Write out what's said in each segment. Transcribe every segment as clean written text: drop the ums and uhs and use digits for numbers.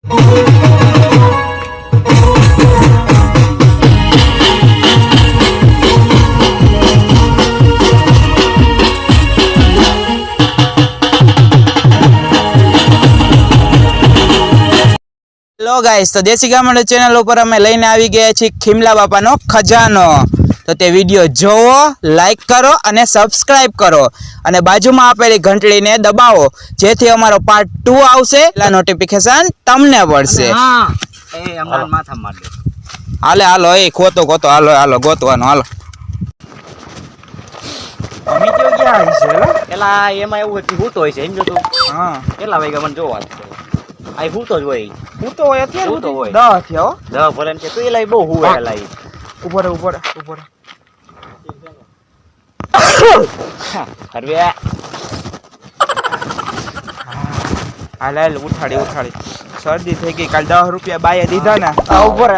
Hello guys, તો દેશી ગામડે ચેનલ ઉપર અમે લઈને આવી ગયા છીએ ખીમલા બાપાનો ખજાનો. તો તે વિડીયો જોવો, લાઈક કરો અને સબસ્ક્રાઇબ કરો અને બાજુમાં આપેલી ઘંટડીને દબાવો જેથી અમારો પાર્ટ 2 આવશે એટલે નોટિફિકેશન તમને મળશે. હા એ અમાર માથા માર દે. હાલો એ ખોતો હાલો ગોતવાનો હાલો. અમે કેવું ગયા છે પેલા એમાં એવું હતું હૂતો હોય છે સમજો તું. હા કેટલા વાગ્યા મને જોવા આ હૂતો જ હોય. હૂતો હોય અત્યારે હૂતો હોય 10 થયો 10 ભલે છે તું એલા બહુ હુવે એલા ઈ. ઉપર હરવે હાલ ઉઠાડી શરદી થઈ ગઈ. કાલ 10 રૂપિયા બાએ દીધા ને આ ઉપર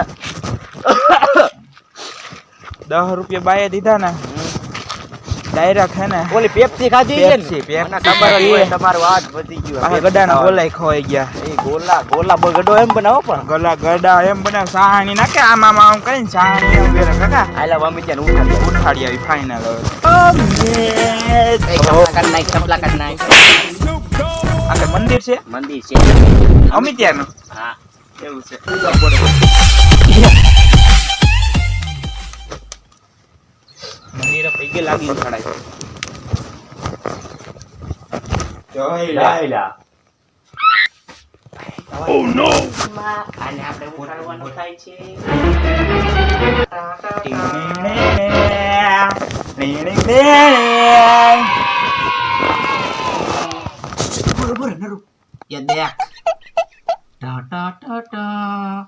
10 રૂપિયા બાએ દીધા ને ડાયરેક્ટ હે ને ઓલી પેપ્સી ખાધી છે ને પેપ્સી મને ખબર જ હોય તમારું હાથ વધી ગયો. આ ગડાના ગોલાઈ ખવાઈ ગયા. એ ગોલા બગડો એમ બનાવો પણ ગડા એમ બનાવ સાહાણી નાખે આમાં આમ કરીને સાહાણી એમ કરે કાકા. આલા મમ્મી ત્યાં ઉઠાડી આવી ફાઇનલ હવે. ચપલા કાઢ નાખ. આ મંદિર છે અમી ત્યાંનું. હા એવું છે. મંદિર પૈગે લાગી ઉઠાડાય. લાયલા ઓ નો આને આપણે ઉઠાડવાનું થાય છે. બરોબર નરુ યા દેખ ટા ટા ટા ટા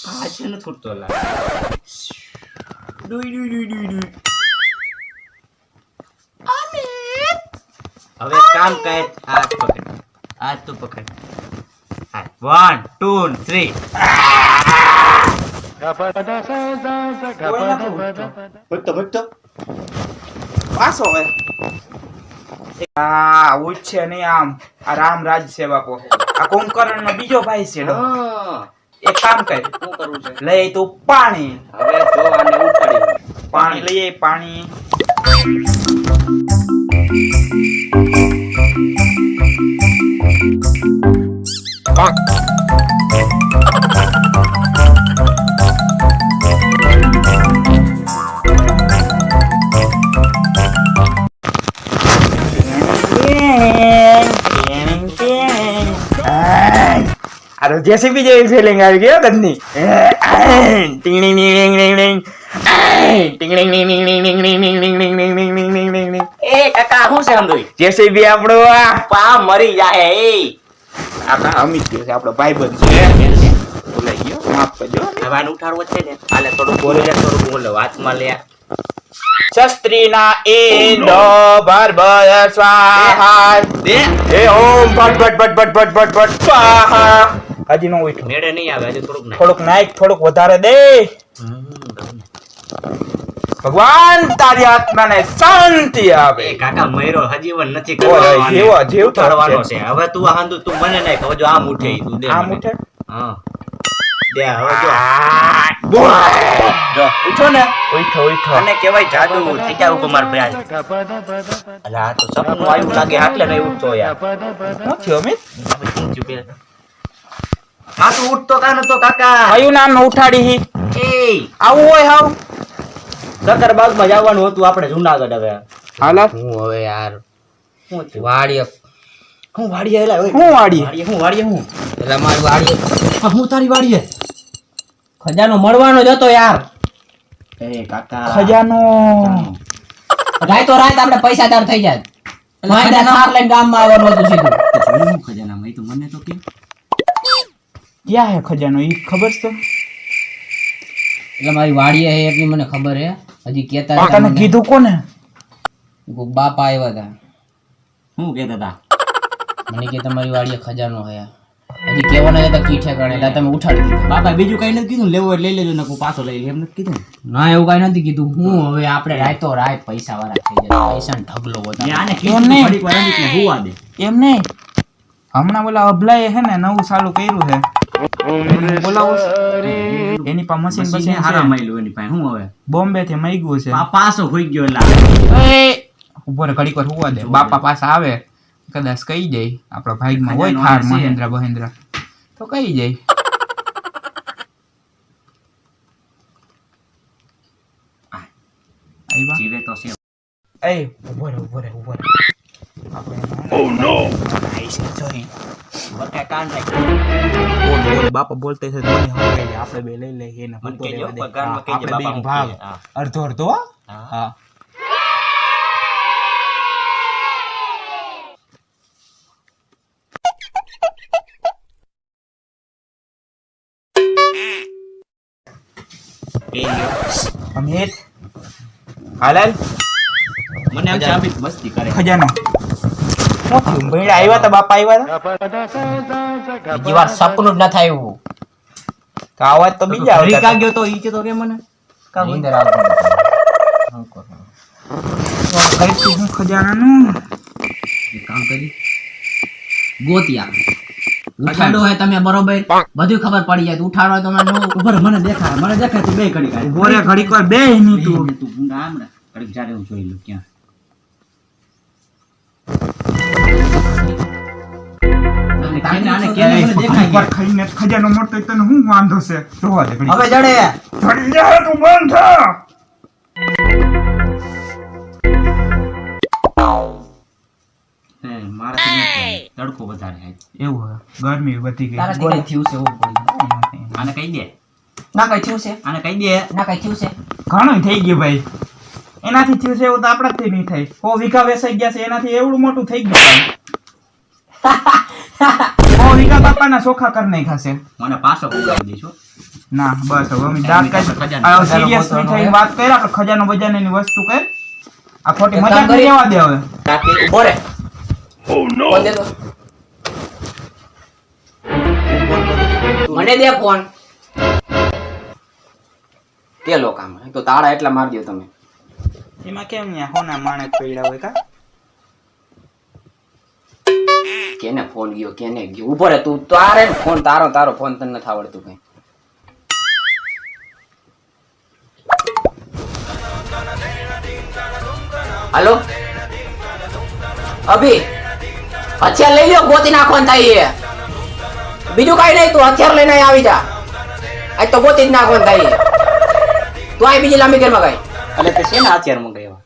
પાછળ છૂટતો લાગે. ડુઈ હવે કામ કર. આ તો પકડ 1 2 3 ભટતો પાછો હવે આ ઉઠ છે નહીં આમ. આ રામરાજ છે બાપો. આ કુંભકર્ણ નો બીજો ભાઈ છે. એક કામ કર, શું કરવું છે? લઈ તું પાણી. હવે જો આને ઉપાડી પાણી લઈએ પાણી. અરે જેસીબી જેવી ફિલિંગ આવી ગયો ઘરની. એ કાકા હું છે આમ જેસીબી આપણો પા મરી જાય. એ આપણા અમિત છે, આપણો ભાઈબંધ છે. બોલાઈ ગયો, માફ કરજો. હવે આને ઉઠાડવો છે ને. હાલે થોડું બોલે લે, થોડું બોલે હાથમાં લે. શસ્ત્રીના ઇન્દો ભરભર સ્વાહા દે એ ઓમ ભટ સ્વાહા. હજી નો ઉઠો, મેળે નહીં આવે. હજી થોડુંક થોડુંક વધારે દે. ભગવાન તારી આત્માને શાંતિ આપે. એ કાકા મયરો હજીવન નથી જીવ ઉઠાડવાનો છે. હવે તું હાંદુ તું મને નહીં કહો જો આમ ઉઠે તું દે. આમ ઉઠે હા દે. હવે જો ઉઠો ને. ઉઠો અને કહેવાય જાદુ ટીકા કુમાર પ્યાર. અલા આ તો સપનું આવ્યું લાગે એટલે નહીં ઉઠતો યાર. શું થયું અમિત? હા તું ઉઠતો કાનો તો કાકા. કયું નામ ઉઠાડી હી? એ આવું હોય હાવ સકરબાગ માં જવાનું હતું આપણે જુનાગઢ. હવે હાલા હું હવે યાર હું વાડીએ હું વાડીએ એલા ઓય હું વાડીએ હું એટલે મારી વાડીએ હું તારી વાડીએ ખજાનો મળવાનો જ હતો યાર. એ કાકા ખજાનો રાત આપણે પૈસાદાર થઈ જાય. માયદા થાર લઈને ગામમાં આવવાનું હતું સીધું. જોયું ખજાનામાં એ તો મને તો કે ક્યાં હે ખજાનો ઈ ખબર છે? એટલે મારી વાડીએ હે એટલી મને ખબર હે. હજી કેતા તને કીધું કોને? બાપા આવ્યા હતા. હું કહેતા હતા મને કે તમારી વાડીએ ખજાનો હે. હજી કેવાના હતા કી ઠેકાણે એટલે તમે ઉઠાડી દીધા. બાપા બીજું કઈ નથી કીધું. લેવો લઈ લેજો ને પાછો લઈ લે એમ નથી કીધું. ના એવું કઈ નથી કીધું. હું હવે આપણે રાતો રાત પૈસા વાળા થઈ જાય. પૈસા ઢગલો વધારે. આને કીધું ઘડીક વાર એમ કે હુવા દે. એમ નહીં હમણાં ઓલા અભલાએ હે ને નવું ચાલુ કર્યું છે એને બોલાવો એની પાસે મશીન મશીન પછી હારા માયલું એની પાસે હું હવે બોમ્બે થી મઈગું છે આ પાસો હોઈ ગયો લા ઉભો રે ઘડીક વાર હોવા દે બાપા પાસે આવે કદાચ કહી જાય આપણા ભાઈમાં હોય ખજાનો થાર આવે છે. મહેન્દ્ર બહેન્દ્ર તો કહી જાય આયવા જીવે તો છે એ ઉભો રે ઓ નો આઈશે જોઈ વખે કાન રાખ બોલ બાપા બોલતે છે મને હંગાઈ જાય આપણે બે લઈ લઈએ એને મને હંતો કહેજો, રહેવા દે. કોઈ ગામમાં કહેજે, આપણે બાપા બેન ભાગ મૂકી દે. હા. અડધો અડધો હો? હા. હા અમિત હાલાલ મને આમ સાબિત મસ્તી કરે ખજાનો શું થયું ભઈડા આવ્યા તા બાપા આવ્યા તા બીજી વાર સપનું જ ન થાય એવું તો આવાજ તો બીજા ઘડી આવતા કા ગયો તો ઈ કે તો કે મને કા બોલ? નીંદર આવતી નથી. શું કરું? હતા કઈ હું ખજાનાનું એક કામ કરી ગોતી આપ ઉઠાડો હોય તમે બરોબર બધું ખબર પડી જાય તો ઉઠાડો હોય તો મને નો ઉપર મને દેખાય તું બે ઘડી કાઢ બોરે ઘડીક વાર બે ની તું તું ગુંડા આમ રે ઘડીક જારે હું જોઈ લઉં ક્યાં આને કેને મને દેખાય પર ખાઈને ખજાનો મળતો હોય તને હું વાંધો છે જોવા દે ઘડીક. હવે જડે ઘડી જા તું બંધ થા હે મારા તડકો વધારે હે એવું હે ગરમી વધી ગઈ તારા કઈ થયું છે એવું પડી આને કહી દે ના કઈ થયું છે આને કહી દે ના કઈ થયું છે ઘણું થઈ ગયું ભાઈ એનાથી થયું છે એવું તો આપણાથી નહીં થાય 100 વીઘા વેચાઈ ગયા છે એનાથી એવડું મોટું થઈ ગયું 100 વીઘા બાપાના ચોખા કરી નાખ્યા છે મને પાછો ઉગાડી દઈશું ના બસ હવે અમે દાંત ખજાનો. કાઢી સિરિયસ નહીં થઈ વાત કર્યા આપણે ખજાનો બજારની વસ્તુ કર આ ખોટી એક મજાક કામ કરી. નહીં રહેવા દે હવે કાકી ઉભો રે ફોન દે તો મને દે ફોન તે લો કામ તો તાળા એટલા માર દો તમે એમાં કેમ ન્યા હોના માણસ પડ્યા હોય કા કેને ફોન ગયો કેને ગયો ઉભો રે તું તારે ને ફોન તારો ફોન તને નથી આવડતું કઈ હાલો અભી હથિયાર લઈ લ્યો ગોતી નાખવાનું થાય છે બીજું કઈ નહીં તું હથિયાર લઈને અહીં આવી જા આજ તો ગોતી જ નાખવાનું થાય છે તું આ બીજી લાંબી ઘરમાં ગઈ એટલે તે છે ને અત્યારે મંગાવ્યા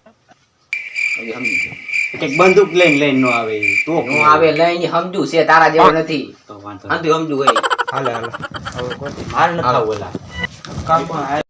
સમજી ગયો. એક બંદૂક લઈને નો આવે ઈ. તો હું આવે લઈને સમજુ છે તારા જેવું નથી તો વાંધો અંધું સમજુ હોય હાલે હાલે માર ન થાવ ઓલા કાપા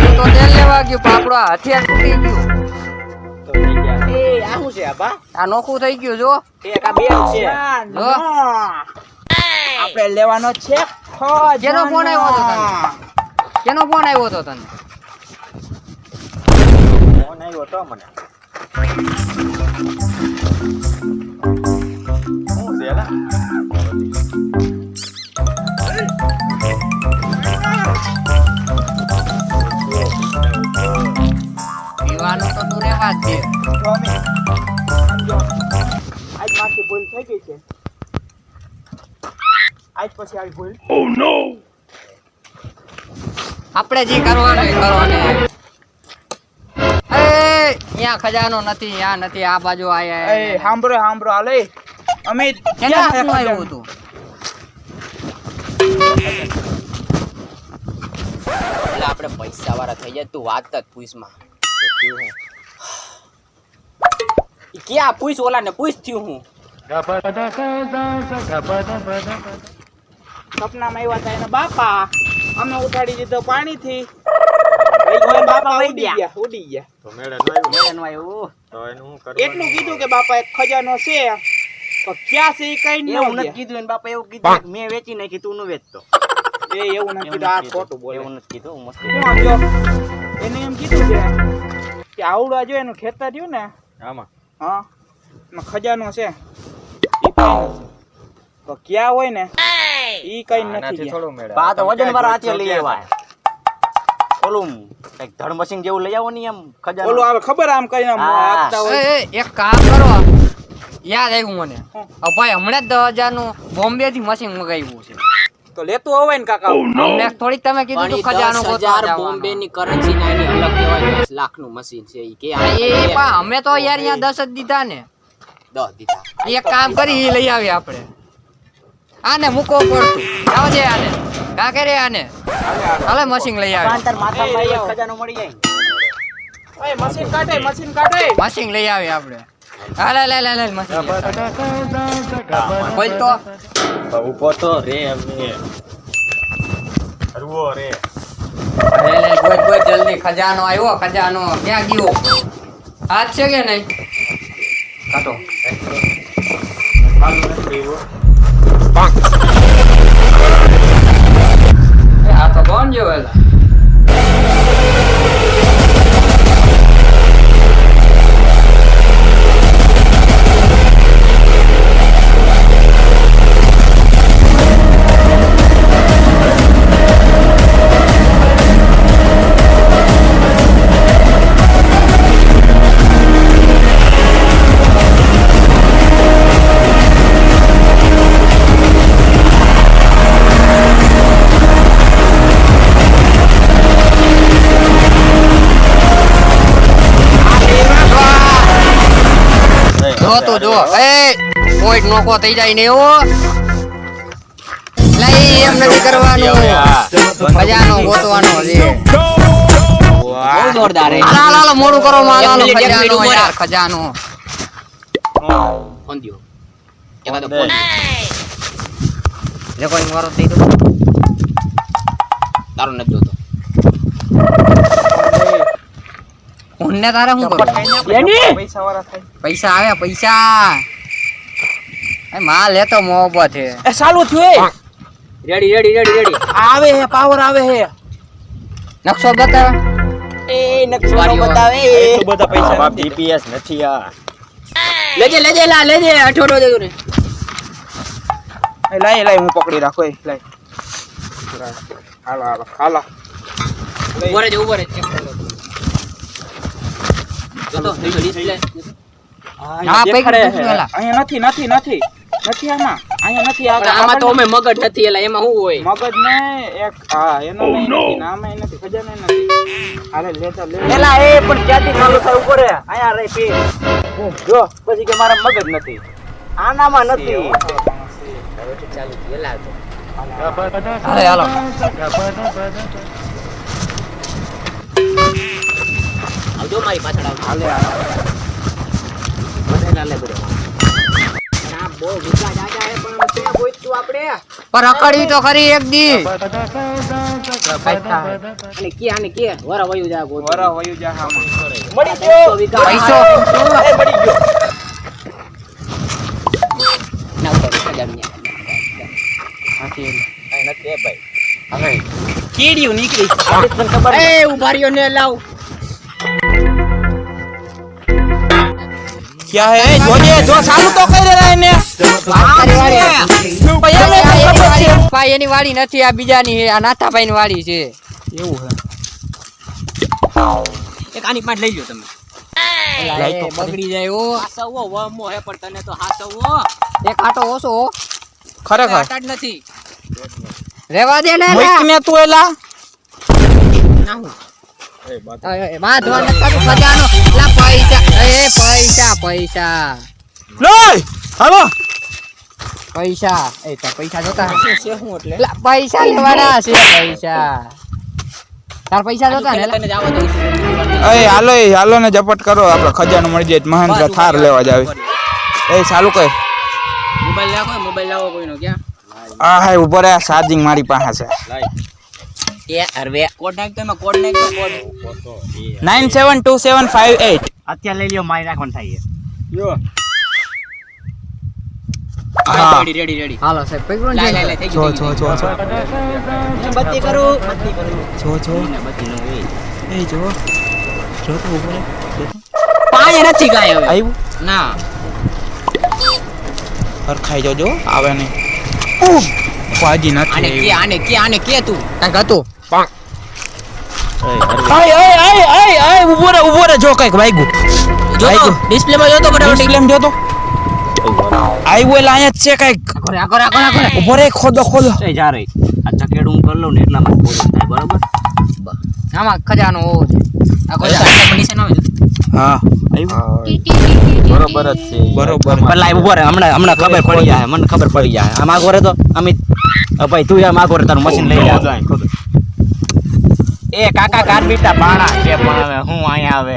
તો તેલ લેવા ગયું પાપડો હથિયાર તૂટી ગયું એ આ શું છે આપા આ નોખું થઈ ગયું જો એક આ બે છે જો આપણે લેવાનો છે કેનો ફોન આવ્યો હતો તને કેનો ફોન આવ્યો હતો તને ફોન આવ્યો તો મને શું છે એલા પીવાનું તો તું રેવા જ દે આજ મારથી ભૂલ થઈ ગઈ છે આજ પછી આવી ભૂલ આપણે જે કરવાનું એ કરવાનું એ અહીંયા ખજાનો નથી આ નથી આ બાજુ એ આયા સાંભળો હાલે અમિત કેના ક્યાં હાથનું છે આવ્યું હતું એટલે આપણે પૈસા વાળા થઈ જાય તું વાત જ પૂછમાં ક્યાં પૂછ ઓલા ને પૂછ થયું હું સપનામાં આવ્યા હતા એના બાપા અમે ઉઠાડી દીધો પાણીથી બાપા ઉડી ગયા મેળે નો આવ્યો એટલું કીધું કે બાપા એક ખજાનો છે તો ક્યાં છે એ કઈ એવું ન નથી કીધું એને બાપા એવું કીધું કે મેં વેચી નાખી તું નું વેચતો એ એવું નથી કીધું આ ખોટું બોલે એવું નથી કીધું મસ્ત હું સમજો એને એમ કીધું છે કે આવડું આ જો એનું ખેતર રહ્યું ને આમાં હા એમાં ખજાનો છે તો ક્યાં હોય ને ઈ કઈ નથી આનાથી ગયા. થોડું મેળે. આ તો વજનવાળા હાથે લઈ આવ્યા ઓલું કઈક ધડ મશીન જેવું લઈ આવો ને એમ ખજાનો ઓલું આવે ખબર આમ કરીને આમ હા. આપતા હોય. એ, એક કામ કરો યાદ આવ્યું મને ભાઈ હમણાં જ 10,000 નું બોમ્બે થી મશીન મગાવ્યું છે તો લેતું હોય ને કાકા. અમને થોડીક તમે કીધું તું ખજાનો ગોતવા 10,000 જવાનું. બોમ્બે ની કરન્સી ના એની અલગ કહેવાય 10 લાખ નું મશીન છે ઈ કે એ પણ અમે તો યાર અહીંયા 10 જ દીધા ને 10 દીધા. એક કામ કરી ઈ લઈ આવી આપણે આને મૂકો પડતું જાવ દે આને કા કરે આને હાલે મશીન લઈ આવી અંતર માથામાં એક ખજાનો મળી જાય ઓય મશીન કાઢે મશીન કાઢે. મશીન લઈ આવી આપણે હાલે લે લે લે મશીન બોલ તો ઉભો તો રે અમે હરવો રે લે લે બોલ જલ્દી ખજાનો આવ્યો ખજાનો ક્યાં ગયો હાથ છે કે નહીં કાઢો આ તો કોણ જોવેલા જો તો જો એ કોઈ નોકો થઈ જાય ને એવો લઈ એમ નથી કરવાનું ખજાનો ગોતવાનો છે બહુ જોરદાર હે. હાલો હાલો મોડું કરો માં હાલો એક મિનિટ ખજાનો ઉભો યાર રહે. ખજાનો ફોન દ્યો. એમાં તો ફોન જે કોઈ મારો દઈ દો તારો નથી જોતો. કોને તારે શું કરું પૈસા વાળા થાય. પૈસા આવ્યા પૈસા એ માલ લેતો મોહબ્બત છે એ ચાલુ થયું એ રેડી રેડી રેડી રેડી. આવે હે પાવર આવે હે નકશો બતાવે એ નકશો વારીઓ. બતાવે એ બધા પૈસા બાપ જીપીએસ નથી આ લેજે લેજે લા લેજે અઠોડો દે તું ને. એ લાય લાય હું પકડી રાખો એ લાય હાલો હાલો હાલો ઉભો રહેજે ઉભો રહેજે. ચેક કરી લો. જોતો ડિસ્પ્લે. હા પૈકી પેલા અહીંયા નથી નથી નથી નથી આમાં અહીંયા નથી પણ આમાં તો અમે મગજ નથી એલા એમાં શું હોય મગજ ને એક હા એનો નહીં નથી ને આમાં નથી ખજાને નથી અરે લેતા લે એલા એ પણ ક્યાંથી ચાલુ થાય ઉપર આયા રે પી જો પછી કે મારા મગજ નથી આનામાં નથી ચાલુ થયેલા તો હાલે હાલો આવજો મારી પાછળ આવજો. હાલે બધાને લે બધો. પણ આ બહુ વિકાસ આજા હે પણ ત્યાં ગોઈતું આપણે પર અકડવી તો ખરી એક દી અને કે આને કે વરા વયું જા ગોતું. વરા વયું જા આમાં મળી ગયો તો વિકાસ પૈસો એ મળી ગયો ના ઉપર ખજાની. કઈ નથી એ ભાઈ કીડીયું નીકળી આપણી તને ખબર એ ઉભા રહ્યો ને લાવ. ક્યાં હે જોજે જો ચાલુ તો કરી રહ્યા એને ભાઈ એની વાડી નથી આ બીજાની છે આ નાથાભાઈ ની વાડી છે એવું હે એક આની પાંચ લઈ લો તમે. એ બગડી જાય ઓ હાસવો વમો હે પણ તને તો હાસવો એક આટો ઓછો ખરેખર આટા જ નથી. રેવા દે ને મૂક ને તું એલા ના હું વાંધો નથી ખજાનો લા પૈસા એ પૈસા પૈસા લઈ હાલો પૈસા એ તો પૈસા જોતા હે? છે હું એટલે લા પૈસા લેવાના છે પૈસા તાર પૈસા જોતા ને તને જવા દઉં છું. એ હાલો ને ઝપટ કરો આપણે ખજાનો મળી જાય તો મહેન્દ્ર થાર લેવા જાવ એ ચાલુ કર મોબાઈલ લાવો કોઈનો ક્યાં આ હાય ઉભો રે ચાર્જિંગ મારી પાસે છે એ અરવે કોડ નાખ તો એમાં કોડ નાખ તો કોડ 972758 અત્યારે લઈ લ્યો મારી નાખવાનું થાય હા રેડી રેડી રેડી હાલો સાહેબ પકડો લાય લાય લાય થઈ ગયું જો બત્તી કરું જો બત્તી નો હોય એ જો તો ઉભો રે પાણી નથી કાય હવે આવ્યું ના હરખાઈ જોજો આવે નહીં પાજી નથી આને કે તું કાંઈક હતું ઉભો રે જો કઈક વાગ્યું જોતો ડિસ્પ્લે માં જોતો બરાબર ડિસ્પ્લે જોતો આવ્યું એટલે અહીંયા જ છે કઈક ઉભો રે ખોદો એ જા રહી આ ચકેડ હું કરી લઉં ને એટલામાં પૂરું થાય બરાબર આમાં ખજાનો હોવો છે આ ખજાનો નિશાન આવે હા બરોબર જ છે બરોબર પણ લાઈ ઉભો રે હમણાં ખબર પડી જાય મને ખબર પડી જાય આમ આગો રે તો અમિત ભાઈ તું આમ આગો રે તારું મશીન લઈ જા એ કાકા કાર્બીટા પાણા છે પણ હવે હું અહીંયા આવે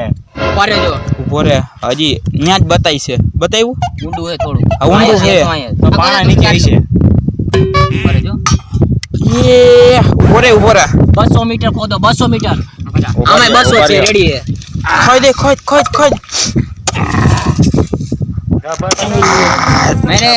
પારે જો ઉભો રે હજી ન્યા જ બતાઈ છે બતાવ્યું ઊંડું હે થોડું આ ઊંડું છે તો પાણા નીચે હશે પારે જો એ ઉભો રે 200 મીટર ખોદો 200 મીટર આમાં 200 છે રેડી હે ખોદ દે ખોદ મેરે